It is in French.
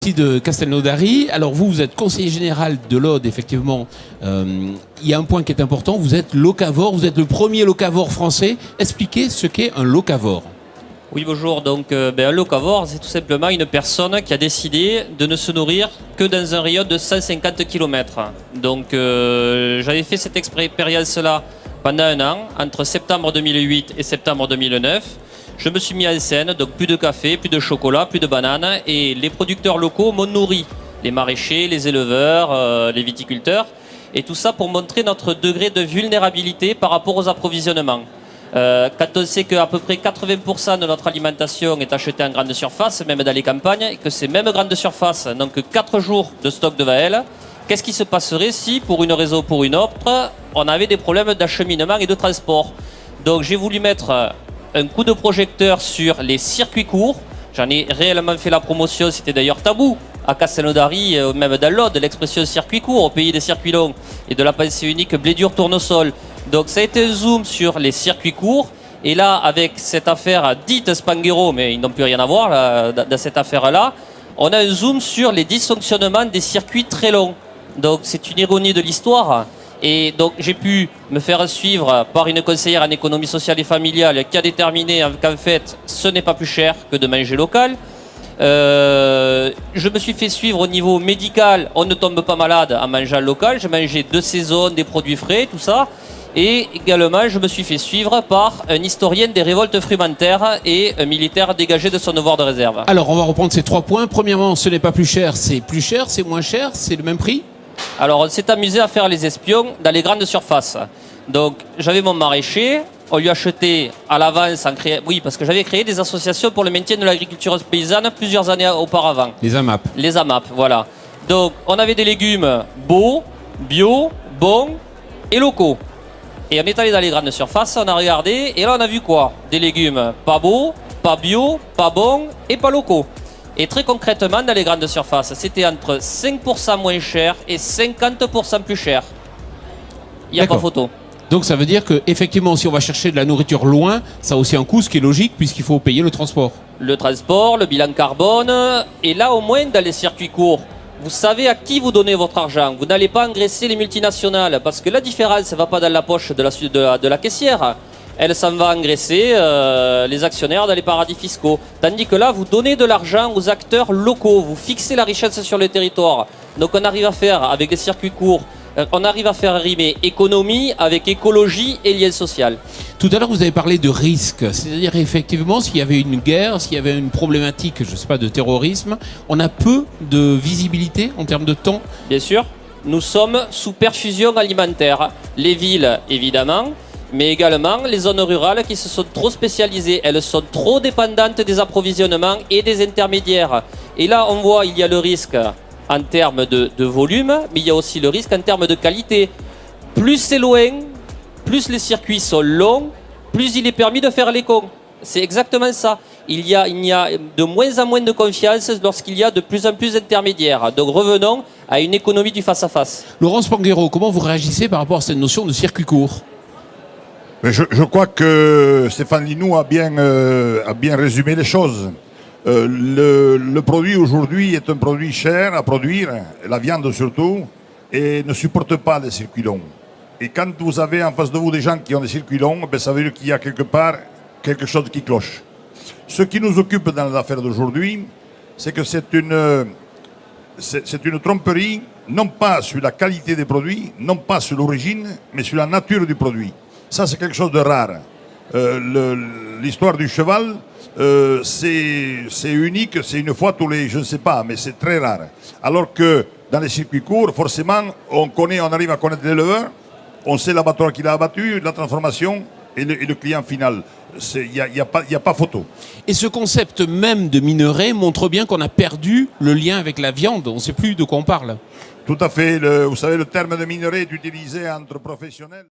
ici de Castelnaudary. Alors vous êtes conseiller général de l'Aude, effectivement. Il y a un point qui est important, vous êtes locavore, vous êtes le premier locavore français. Expliquez ce qu'est un locavore. Oui, bonjour. Donc, un locavore, c'est tout simplement une personne qui a décidé de ne se nourrir que dans un rayon de 150 km. Donc, j'avais fait cette expérience-là pendant un an, entre septembre 2008 et septembre 2009. Je me suis mis en scène, donc plus de café, plus de chocolat, plus de bananes, et les producteurs locaux m'ont nourri. Les maraîchers, les éleveurs, les viticulteurs, et tout ça pour montrer notre degré de vulnérabilité par rapport aux approvisionnements. Quand on sait qu'à peu près 80% de notre alimentation est achetée en grande surface, même dans les campagnes, et que ces mêmes grandes surfaces n'ont que 4 jours de stock de Vaël, qu'est-ce qui se passerait si, pour une raison ou pour une autre, on avait des problèmes d'acheminement et de transport? Donc j'ai voulu mettre un coup de projecteur sur les circuits courts. J'en ai réellement fait la promotion, c'était d'ailleurs tabou à Castelnaudary, même dans l'Aude, l'expression circuit court, au pays des circuits longs et de la pensée unique blé dur tournesol. Donc ça a été un zoom sur les circuits courts. Et là, avec cette affaire dite Spanghero, mais ils n'ont plus rien à voir là, dans cette affaire-là, on a un zoom sur les dysfonctionnements des circuits très longs. Donc c'est une ironie de l'histoire. Et donc j'ai pu me faire suivre par une conseillère en économie sociale et familiale qui a déterminé qu'en fait ce n'est pas plus cher que de manger local. Je me suis fait suivre au niveau médical, on ne tombe pas malade en mangeant local. J'ai mangé de saison, des produits frais, tout ça. Et également, je me suis fait suivre par un historien des révoltes frumentaires et un militaire dégagé de son devoir de réserve. Alors, on va reprendre ces 3 points. Premièrement, ce n'est pas plus cher, c'est moins cher, c'est le même prix? Alors, on s'est amusé à faire les espions dans les grandes surfaces. Donc, j'avais mon maraîcher, on lui achetait à l'avance, oui, parce que j'avais créé des associations pour le maintien de l'agriculture paysanne plusieurs années auparavant. Les AMAP. Les AMAP, voilà. Donc, on avait des légumes beaux, bio, bons et locaux. Et on est allé dans les grandes surfaces, on a regardé, et là on a vu quoi? Des légumes pas beaux, pas bio, pas bons et pas locaux. Et très concrètement, dans les grandes surfaces, c'était entre 5% moins cher et 50% plus cher. Il n'y a pas photo. Donc ça veut dire qu'effectivement, si on va chercher de la nourriture loin, ça a aussi un coût, ce qui est logique, puisqu'il faut payer le transport. Le transport, le bilan carbone, et là au moins dans les circuits courts, vous savez à qui vous donnez votre argent. Vous n'allez pas engraisser les multinationales, parce que la différence ne va pas dans la poche de la caissière. Elle s'en va engraisser les actionnaires dans les paradis fiscaux. Tandis que là, vous donnez de l'argent aux acteurs locaux, vous fixez la richesse sur le territoire. Donc on arrive à faire, avec des circuits courts, on arrive à faire rimer économie avec écologie et lien social. Tout à l'heure, vous avez parlé de risque. C'est-à-dire, effectivement, s'il y avait une guerre, s'il y avait une problématique, je ne sais pas, de terrorisme, on a peu de visibilité en termes de temps. Bien sûr, nous sommes sous perfusion alimentaire. Les villes, évidemment, mais également les zones rurales qui se sont trop spécialisées. Elles sont trop dépendantes des approvisionnements et des intermédiaires. Et là, on voit, il y a le risque en termes de volume, mais il y a aussi le risque en termes de qualité. Plus c'est loin, plus les circuits sont longs, plus il est permis de faire les cons. C'est exactement ça. Il y a de moins en moins de confiance lorsqu'il y a de plus en plus d'intermédiaires. Donc revenons à une économie du face-à-face. Laurent Spanghero, comment vous réagissez par rapport à cette notion de circuit court? Mais je crois que Stéphane Linou a bien résumé les choses. Le produit aujourd'hui est un produit cher à produire, la viande surtout, et ne supporte pas les circuits longs. Et quand vous avez en face de vous des gens qui ont des circuits longs, ben ça veut dire qu'il y a quelque part quelque chose qui cloche. Ce qui nous occupe dans l'affaire d'aujourd'hui, c'est que c'est une tromperie, non pas sur la qualité des produits, non pas sur l'origine, mais sur la nature du produit. Ça, c'est quelque chose de rare. L'histoire du cheval, c'est unique, c'est une fois tous les, je ne sais pas, mais c'est très rare. Alors que dans les circuits courts, forcément, on arrive à connaître l'éleveur, on sait l'abattoir qu'il a abattu, la transformation et le client final. Il n'y a pas photo. Et ce concept même de minerai montre bien qu'on a perdu le lien avec la viande. On ne sait plus de quoi on parle. Tout à fait. Vous savez, le terme de minerai est utilisé entre professionnels.